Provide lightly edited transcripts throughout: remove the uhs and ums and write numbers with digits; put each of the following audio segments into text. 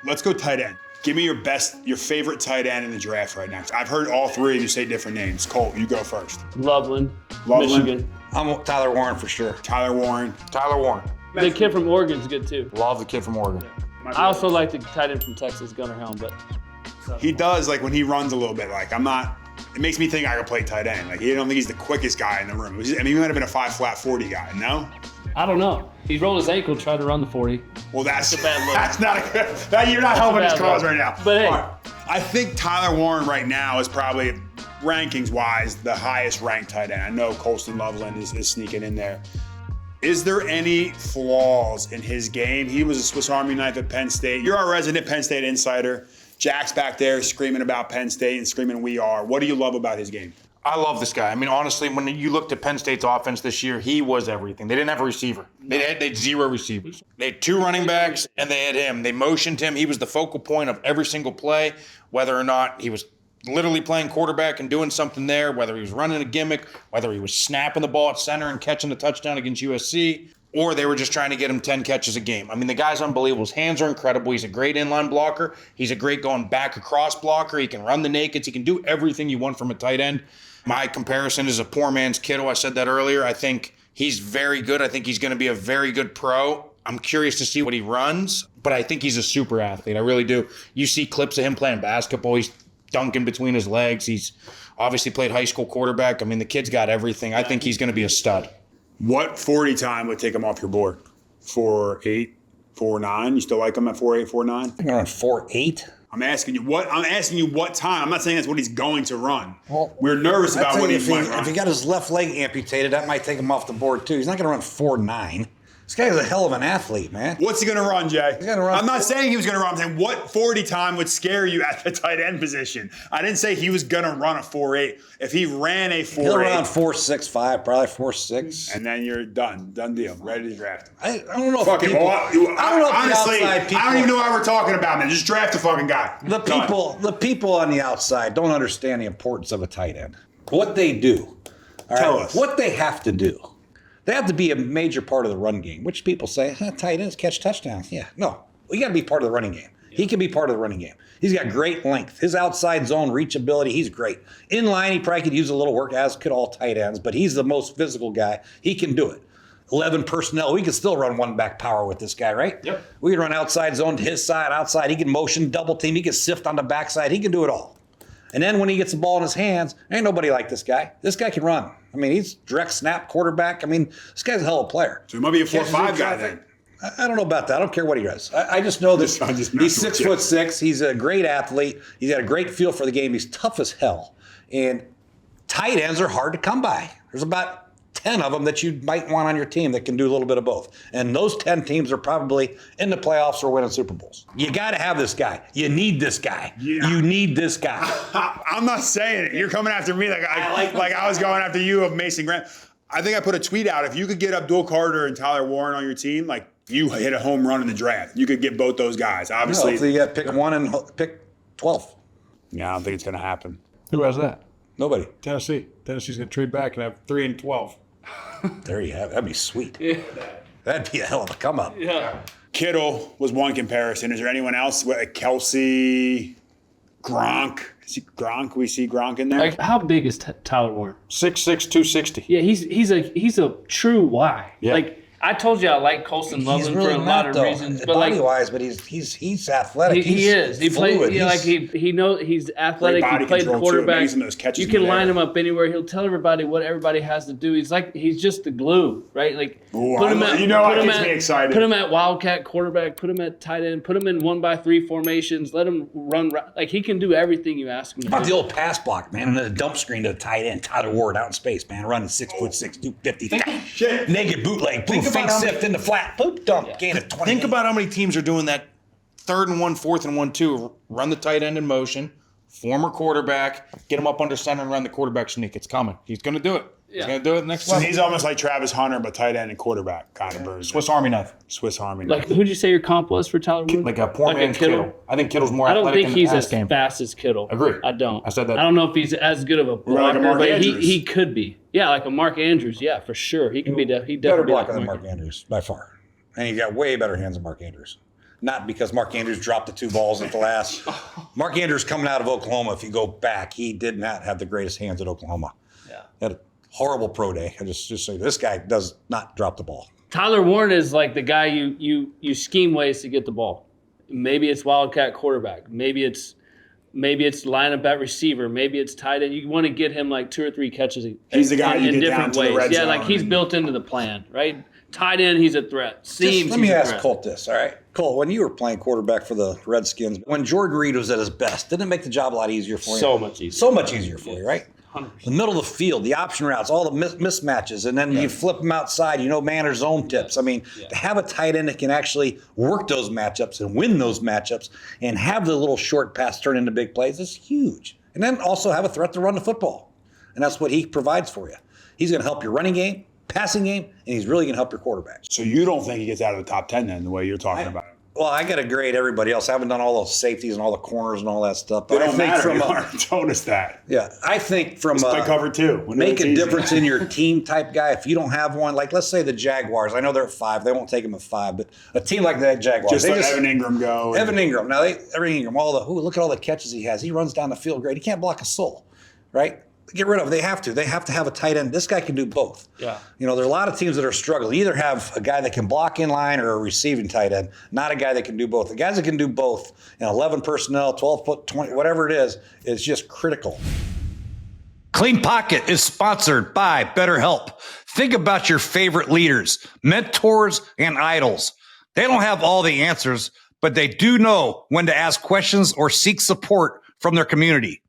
let's go tight end. Give me your favorite tight end in the draft right now. I've heard all three of you say different names. Colt, you go first. Loveland. Michigan. I'm Tyler Warren for sure. Tyler Warren. The kid from Oregon's good too. Love the kid from Oregon. Yeah. I also like the tight end from Texas, Gunnar Helm, but he does, like when he runs a little bit, like it makes me think I could play tight end. Like, I don't think he's the quickest guy in the room. I mean, he might have been a 5-flat 40 guy, no? I don't know. He rolled his ankle, tried to run the 40. Well, that's a bad look. That's not a good. You're not helping his cause right now. But hey. I think Tyler Warren right now is probably, rankings-wise, the highest ranked tight end. I know Colston Loveland is sneaking in there. Is there any flaws in his game? He was a Swiss Army knife at Penn State. You're our resident Penn State insider. Jack's back there screaming about Penn State and screaming we are. What do you love about his game? I love this guy. I mean, honestly, when you looked at Penn State's offense this year, he was everything. They didn't have a receiver. They had 0 receivers. They had 2 running backs, and they had him. They motioned him. He was the focal point of every single play, whether or not he was literally playing quarterback and doing something there, whether he was running a gimmick, whether he was snapping the ball at center and catching a touchdown against USC, or they were just trying to get him 10 catches a game. I mean, the guy's unbelievable. His hands are incredible. He's a great inline blocker. He's a great going back across blocker. He can run the nakeds. He can do everything you want from a tight end. My comparison is a poor man's Kittle. I said that earlier. I think he's very good. I think he's going to be a very good pro. I'm curious to see what he runs, but I think he's a super athlete. I really do. You see clips of him playing basketball. He's dunking between his legs. He's obviously played high school quarterback. I mean, the kid's got everything. I think he's going to be a stud. What 40 time would take him off your board? 4.8, 4.9? You still like him at 4.8, 4.9? I think around 4.8. I'm asking you what time. I'm not saying that's what he's going to run. Well, we're nervous about what he might run. If he got his left leg amputated, that might take him off the board too. He's not going to run 4.9. This guy's a hell of an athlete, man. What's he going to run, Jay? He's going to run. I'm not saying he was going to run. I'm saying what 40 time would scare you at the tight end position. I didn't say he was going to run a 4.8. If he ran a 4.8. He'll run 4.65, probably 4.6. And then you're done. Done deal. Ready to draft him. I don't know if people... honestly, people, I don't even know why we're talking about him. Just draft the fucking guy. The people on the outside don't understand the importance of a tight end. What they do. Tell us. What they have to do. They have to be a major part of the run game, which people say, tight ends catch touchdowns. Yeah, no. You got to be part of the running game. He can be part of the running game. He's got great length. His outside zone reachability, he's great. In line, he probably could use a little work, as could all tight ends, but he's the most physical guy. He can do it. 11 personnel. We can still run one back power with this guy, right? Yep. We can run outside zone to his side, outside. He can motion, double team. He can sift on the backside. He can do it all. And then when he gets the ball in his hands, ain't nobody like this guy. This guy can run. I mean, he's direct snap quarterback. I mean, this guy's a hell of a player. So he might be a 4.5 guy then. I don't know about that. I don't care what he does. I just know that he's 6'6". He's a great athlete. He's got a great feel for the game. He's tough as hell. And tight ends are hard to come by. There's about 10 of them that you might want on your team that can do a little bit of both. And those 10 teams are probably in the playoffs or winning Super Bowls. You got to have this guy. You need this guy. Yeah. You need this guy. I'm not saying it. You're coming after me like I was going after you of Mason Graham. I think I put a tweet out. If you could get Abdul Carter and Tyler Warren on your team, like you hit a home run in the draft. You could get both those guys. Obviously, no, you got to pick one and pick 12. Yeah, I don't think it's going to happen. Who has that? Nobody. Tennessee. Tennessee's going to trade back and have 3 and 12. There you have it. That'd be sweet. Yeah. That'd be a hell of a come up. Yeah. Kittle was one comparison. Is there anyone else? Kelsey, Gronk. Gronk? We see Gronk in there. Like, how big is Tyler Warren? 6'6", 260. Yeah, he's a true Y. Yeah. Like, I told you I like Colston Loveland really for a lot of reasons, but body wise, but he's athletic. He is. He played. Yeah, like he knows he's athletic. He played quarterback. You can line him up anywhere. He'll tell everybody what everybody has to do. He's just the glue, right? Like put him at wildcat quarterback. Put him at tight end. Put him in 1x3 formations. Let him run. Like he can do everything you ask him to do. About the old pass block, man, and then a dump screen to the tight end, Tyler Ward out in space, man, running 6'6", 250. Shit. Naked bootleg. Fake sift in the flat. Boop, dump. Gain of 20. Think about how many teams are doing that 3rd and 1, 4th and 1, 2. Run the tight end in motion. Former quarterback. Get him up under center and run the quarterback sneak. It's coming. He's going to do it. He's going to do it next level. So he's almost like Travis Hunter, but tight end and quarterback kind of version. Swiss Army knife. Like, who'd you say your comp was for Tyler Wood? Like a poor man's Kittle. I think Kittle's more athletic. I don't think he's as fast as Kittle. Agree. I don't. I said that. I don't know if he's as good of a blocker, but he could be. Yeah, like a Mark Andrews. Yeah, for sure. He can be. He definitely better blocker than Mark Andrews by far, and he got way better hands than Mark Andrews. not because Mark Andrews dropped the 2 balls at the last. Mark Andrews coming out of Oklahoma, if you go back, he did not have the greatest hands at Oklahoma. Yeah. He had a horrible pro day. I just say this guy does not drop the ball. Tyler Warren is like the guy you scheme ways to get the ball. Maybe it's wildcat quarterback. Maybe it's lineup at receiver. Maybe it's tight end. You want to get him like 2 or 3 catches. He's the guy you in get different down to ways. the red Yeah, zone like he's built into the plan, right? Tight end, he's a threat. Seams, let me ask Colt this, all right? Colt, when you were playing quarterback for the Redskins, when Jordan Reed was at his best, didn't it make the job a lot easier for you? So much easier. So much easier for you, right? 100%. The middle of the field, the option routes, all the mismatches, and then you flip them outside, man or zone tips. I mean, to have a tight end that can actually work those matchups and win those matchups and have the little short pass turn into big plays is huge. And then also have a threat to run the football. And that's what he provides for you. He's going to help your running game, passing game, and he's really going to help your quarterback. So you don't think he gets out of the top 10 then, the way you're talking about it? Well, I got to grade everybody else. I haven't done all those safeties and all the corners and all that stuff. They But don't I think matter. from You already told us that. Yeah, I think from Play cover 2. make a difference in your team type guy. If you don't have one, like let's say the Jaguars. I know they're at 5. They won't take him at 5. But a team like that Jaguars. Just let Evan Ingram go. Evan Ingram. Now, Evan Ingram, look at all the catches he has. He runs down the field great. He can't block a soul, right? Get rid of it. They have to. They have to have a tight end. This guy can do both. Yeah. There are a lot of teams that are struggling. You either have a guy that can block in line or a receiving tight end, not a guy that can do both. The guys that can do both, 11 personnel, 12 foot, 20, whatever it is just critical. Clean Pocket is sponsored by BetterHelp. Think about your favorite leaders, mentors, and idols. They don't have all the answers, but they do know when to ask questions or seek support from their community.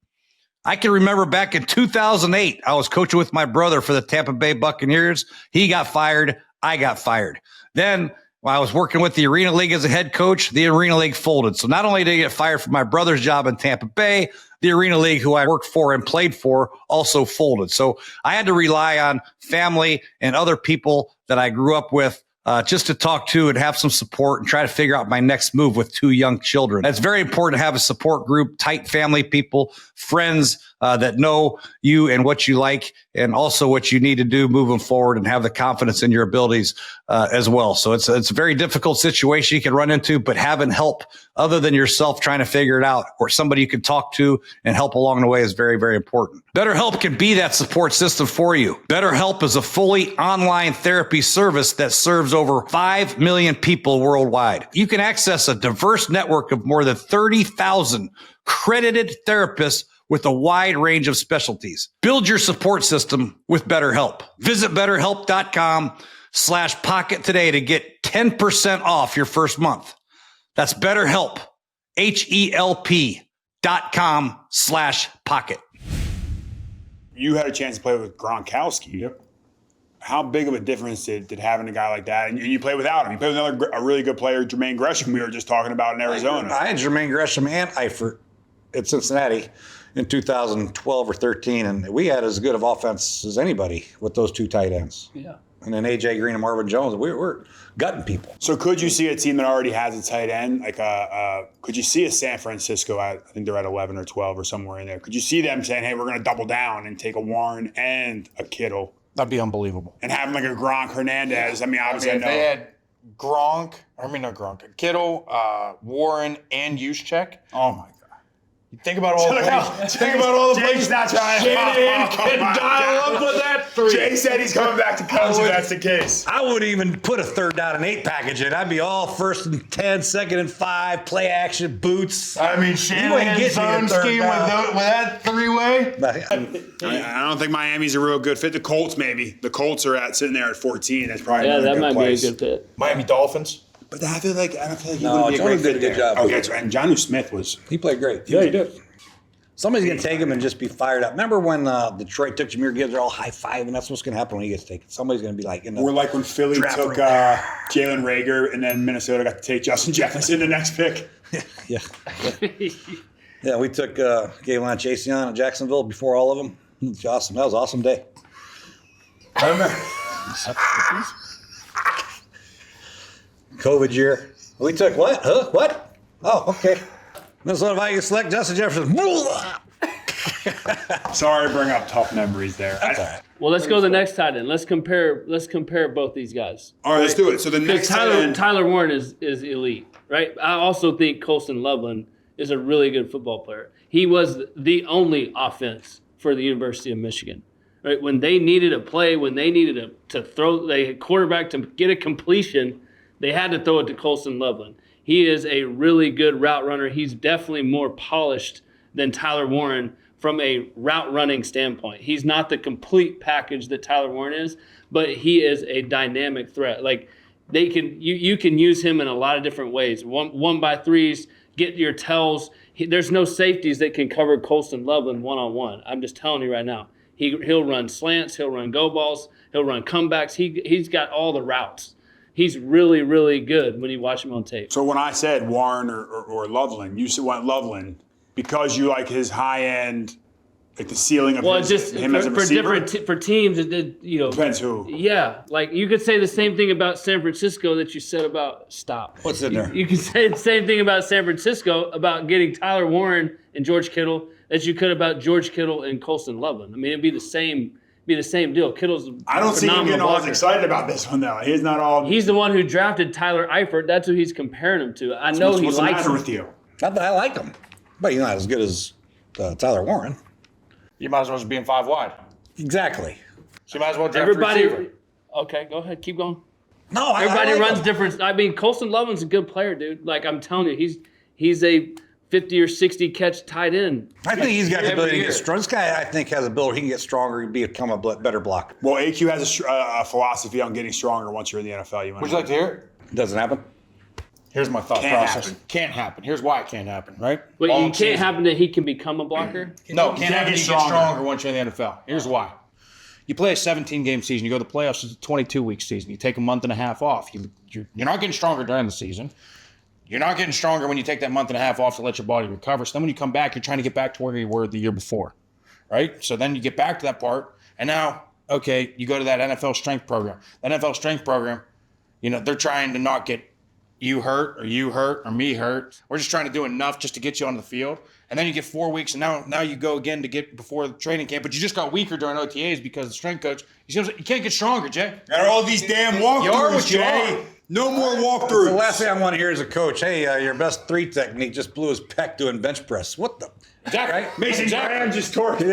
I can remember back in 2008, I was coaching with my brother for the Tampa Bay Buccaneers. He got fired. I got fired. Then when I was working with the Arena League as a head coach, the Arena League folded. So not only did I get fired from my brother's job in Tampa Bay, the Arena League, who I worked for and played for, also folded. So I had to rely on family and other people that I grew up with just to talk to and have some support and try to figure out my next move with 2 young children. It's very important to have a support group, tight family people, friends that know you and what you like, and also what you need to do moving forward, and have the confidence in your abilities as well. So it's a very difficult situation you can run into, but having help other than yourself trying to figure it out, or somebody you can talk to and help along the way, is very, very important. BetterHelp can be that support system for you. BetterHelp is a fully online therapy service that serves over 5 million people worldwide. You can access a diverse network of more than 30,000 credited therapists with a wide range of specialties. Build your support system with BetterHelp. Visit BetterHelp.com/pocket today to get 10% off your first month. That's BetterHelp, HELP.com/pocket. You had a chance to play with Gronkowski. Yep. How big of a difference did having a guy like that, and you play without him? You play with a really good player, Jermaine Gresham, we were just talking about in Arizona. I had Jermaine Gresham and Eifert at Cincinnati in 2012 or 13, and we had as good of offense as anybody with those 2 tight ends. Yeah. And then A.J. Green and Marvin Jones, we're gutting people. So could you see a team that already has a tight end, like could you see a San Francisco I think they're at 11 or 12 or somewhere in there. Could you see them saying, hey, we're going to double down and take a Warren and a Kittle? That'd be unbelievable. And having like a Gronk Hernandez. I mean, obviously if they had Kittle, Warren, and Juszczyk. Oh my God. Think about all the plays. Not trying. Shanahan can dial up with that 3. Jay said he's coming back to coach if that's the case. I wouldn't even put a 3rd down and 8 package in. I'd be all 1st and 10, 2nd and 5, play action, boots. I mean, Shanahan's zone scheme with that 3-way. I don't think Miami's a real good fit. The Colts, maybe. The Colts are sitting there at 14. That's probably that good might place. be a good fit. Miami Dolphins. But I feel like he wouldn't be a Johnny great fit did a good there. job. Okay, so, and Jonnu Smith He played great. Yeah, he did. Somebody's going to take him and just be fired up. Remember when Detroit took Jahmyr Gibbs? They're all high-five, and that's what's going to happen when he gets taken. Somebody's going to be like in the Or like when Philly took Jalen Reagor, and then Minnesota got to take Justin Jefferson the next pick. Yeah, we took Gavon Chaseon at Jacksonville before all of them. It was awesome. That was an awesome day. I remember. COVID year. We took what? Huh? What? Oh, okay. Minnesota Vikings select Justin Jefferson. Sorry to bring up tough memories there. That's all right. Well, let's go to the next tight end. Let's compare both these guys. All right, let's do it. So the next tight end. Tyler Warren is elite. right? I also think Colston Loveland is a really good football player. He was the only offense for the University of Michigan. Right? When they needed a play, when they needed to throw, they had quarterback to get a completion, they had to throw it to Colston Loveland. He is a really good route runner. He's definitely more polished than Tyler Warren from a route running standpoint. He's not the complete package that Tyler Warren is, but he is a dynamic threat. Like you can use him in a lot of different ways. One by threes, get your tells. There's no safeties that can cover Colston Loveland one-on-one. I'm just telling you right now. He'll run slants, he'll run go balls, he'll run comebacks. He's got all the routes. He's really, really good when you watch him on tape. So when I said Warren or Loveland, you went Loveland because you like his high end, like the ceiling of him as a receiver? For teams, Depends who. Yeah, like you could say the same thing about San Francisco that you said about What's in there? You could say the same thing about San Francisco about getting Tyler Warren and George Kittle as you could about George Kittle and Colston Loveland. I mean, it'd be the same deal. Kittle's I don't see him getting all as excited about this one though. He's not all. He's the one who drafted Tyler Eifert. That's who he's comparing him to. I know he what's the likes matter him. with you? Not that I like him, but he's not as good as Tyler Warren. You might as well just be in 5 wide. Exactly. So you might as well draft a receiver. Okay, go ahead, keep going. No, Everybody I like runs him. different. I mean, Colston Loveland's a good player, dude. Like I'm telling you, he's a 50 or 60 catch tight end. I think he's got the ability to year. get strong. This guy, I think, has the ability. He can get stronger and become a better blocker. Well, AQ has a philosophy on getting stronger once you're in the NFL. Would you like to hear it? Doesn't happen. Here's my thought Can't process. happen. Can't happen. Here's why it can't happen, right? But All you I'm can't saying is- happen that he can become a blocker. No, can't happen. get You get stronger once you're in the NFL. Here's why. You play a 17-game season. You go to the playoffs. It's a 22-week season. You take a month and a half off. You're not getting stronger during the season. You're not getting stronger when you take that month and a half off to let your body recover. So then when you come back, you're trying to get back to where you were the year before, right? So then you get back to that part, and now, okay, you go to that NFL strength program. The NFL strength program, they're trying to not get you hurt or me hurt. We're just trying to do enough just to get you on the field. And then you get 4 weeks, and now you go again to get before the training camp, but you just got weaker during OTAs because the strength coach, you can't get stronger, Jay. Got all these damn You are walkthroughs, what you Jay. are. No more The walkthroughs. last thing I want to hear is a coach, hey, your best 3 technique just blew his pec doing bench press. What the? Exactly. Right? Mason Graham just tore it.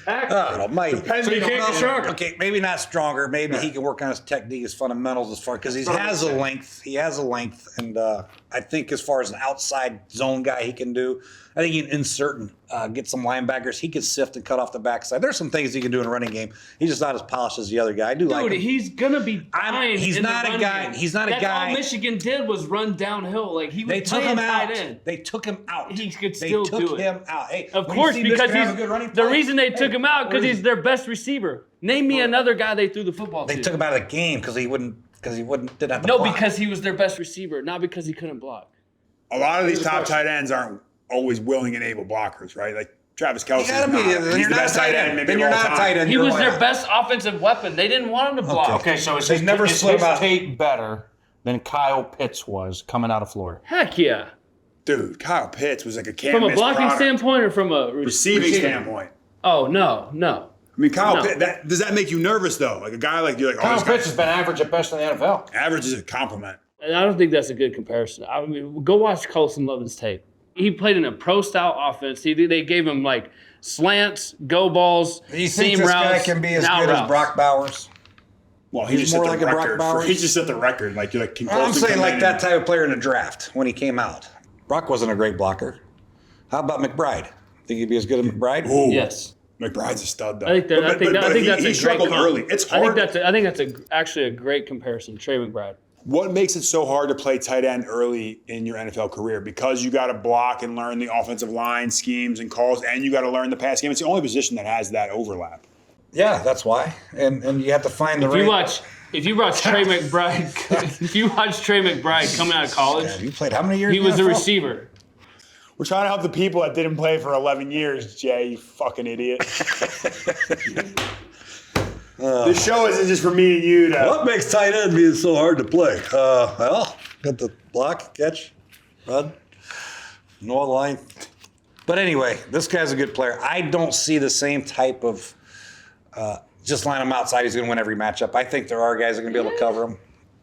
God almighty. So you can't get stronger. Okay, maybe not stronger. Maybe he can work on his technique, his fundamentals as far because he has a length. He has a length, and I think as far as an outside zone guy, he can do. I think he can insert and get some linebackers. He can sift and cut off the backside. There's some things he can do in a running game. He's just not as polished as the other guy. I do like Dude, him. he's gonna be fine. He's in the not a run guy- game. he's not a That's guy- all Michigan did was run downhill. Like he was They took playing him out. tight end. They took him out. He could They still took do it. him out. Hey, Of when you course, see because Michigan have a good running the play, reason they took him out because where he's their best receiver. Name me another guy they threw the football they to. took him out of the game because he didn't have to No, block. because he was their best receiver, not because he couldn't block. A lot of these top tight ends aren't always willing and able blockers, right? Like Travis Kelce. You gotta be. Then you're not a tight end. Then you're not a tight end. He You're was a their wide. best offensive weapon. They didn't want him to block. Okay, so is They've his, never is split his him out. tape better than Kyle Pitts was coming out of Florida? Heck yeah. Dude, Kyle Pitts was like a can't From a miss blocking product. standpoint or from a Receiving standpoint. Oh, no. I mean, Kyle No. Pitts, does that make you nervous, though? Like a guy like you're like, oh, Kyle this guy Pitts has been average at best in the NFL. average is a compliment. And I don't think that's a good comparison. I mean, go watch Colston Loveland's tape. He played in a pro-style offense. They gave him like slants, go balls, You seam think this routes, guy can be as out good routes. as Brock Bowers? Well, he He's just more set like the a Brock record. Bowers? He just set the record. Like you're like, can I'm Colston saying come like in that and- type of player in the draft when he came out. Brock wasn't a great blocker. How about McBride? Think he'd be as good as McBride? Ooh, Yes. McBride's a stud, though. I think that's he a great struggled comp. early. It's I hard. think that's actually a great comparison, Trey McBride. What makes it so hard to play tight end early in your NFL career? Because you got to block and learn the offensive line schemes and calls, and you got to learn the pass game. It's the only position that has that overlap. Yeah, that's why. And you have to find the If you watch Trey McBride, if you watch Trey McBride coming out of college, You played how many years? he in the was a NFL? receiver. We're trying to help the people that didn't play for 11 years, Jay, you fucking idiot. This show isn't just for me and you to... What makes tight end being so hard to play? Well, got the block, catch, run, no line. But anyway, this guy's a good player. I don't see the same type of just line him outside. He's going to win every matchup. I think there are guys that are going to be able to cover him.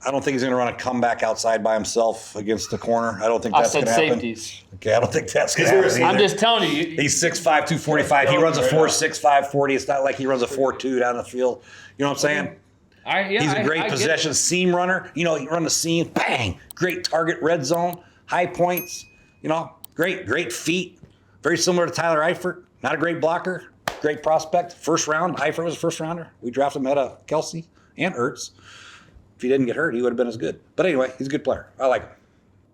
I don't think he's going to run a comeback outside by himself against the corner. I don't think that's going to happen. Safeties. Okay, I don't think that's going to happen. I'm just telling you. He's 6'5", 245. He runs a 4.65 40. It's not like he runs a 4.2 down the field. You know what I'm saying? He's a great possession seam runner. You know, he run the seam, bang, great target, red zone, high points. You know, great feet. Very similar to Tyler Eifert. Not a great blocker, great prospect. First round. Eifert was a first rounder. We drafted him ahead of Kelsey and Ertz. If he didn't get hurt, he would have been as good. But anyway, he's a good player. I like him.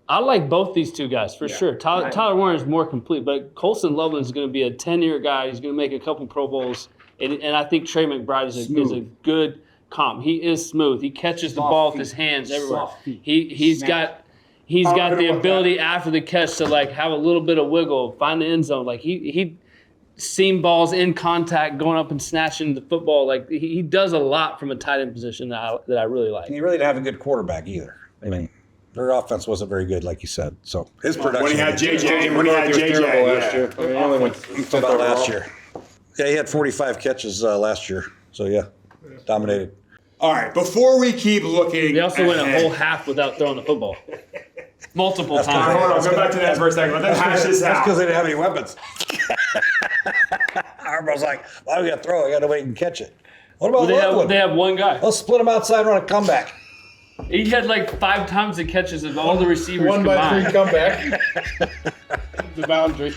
I like both these two guys for sure. Tyler Warner is more complete, but Colston Loveland is going to be a 10-year guy. He's going to make a couple Pro Bowls, and I think Trey McBride is a good comp. He is smooth. He catches the ball with his hands everywhere. He's got the ability after the catch to like have a little bit of wiggle, find the end zone. Like he seam balls in contact, going up and snatching the football. Like he does a lot from a tight end position that I really like. And he really didn't have a good quarterback either. I mean, their offense wasn't very good, like you said. So his production. When he had JJ, last year. I mean, he only went about last year. Yeah, he had 45 catches last year. So yeah, dominated. All right, before we keep looking, They also went a whole half without throwing the football. Multiple times. Hold on, go back to that for a second. Let's hash this That's out. because they didn't have any weapons. Everybody's like, why do we got to throw? I got to wait and catch it. What about Loveland? They have one guy. Let's split them outside and run a comeback. He had like 5 times the catches of all the receivers One by 3 combined. comeback. The boundary.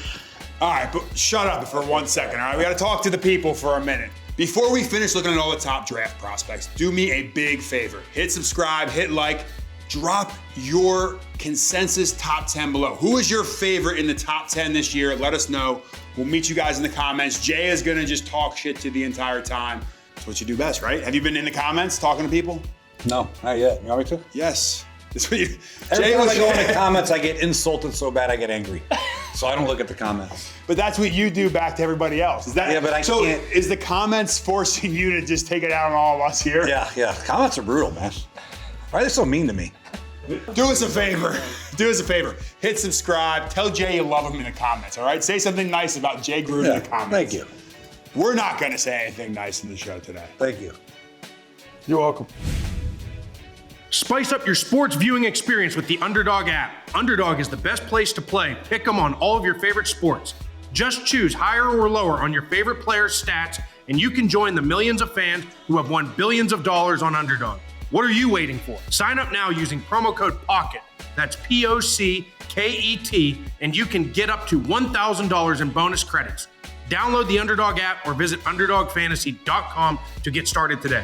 All right, but shut up for 1 second, all right? We got to talk to the people for a minute. Before we finish looking at all the top draft prospects, do me a big favor. Hit subscribe, hit like, drop your consensus top 10 below. Who is your favorite in the top 10 this year? Let us know. We'll meet you guys in the comments. Jay is going to just talk shit to the entire time. That's what you do best, right? Have you been in the comments talking to people? No, not yet. You want me to? Yes. That's what you, Every Jay time was, I go in the comments, I get insulted so bad I get angry. So I don't look at the comments. but that's what you do back to everybody else. Is that Yeah, but I so? can't- Is the comments forcing you to just take it out on all of us here? Yeah. Comments are brutal, man. Why are they so mean to me? Do us a favor. Do us a favor. Hit subscribe. Tell Jay you love him in the comments, all right? Say something nice about Jay Gruden in the comments. Thank you. We're not going to say anything nice in the show today. Thank you. You're welcome. Spice up your sports viewing experience with the Underdog app. Underdog is the best place to play. Pick 'em on all of your favorite sports. Just choose higher or lower on your favorite players' stats, and you can join the millions of fans who have won billions of dollars on Underdog. What are you waiting for? Sign up now using promo code POCKET. That's POCKET, and you can get up to $1,000 in bonus credits. Download the Underdog app or visit UnderdogFantasy.com to get started today.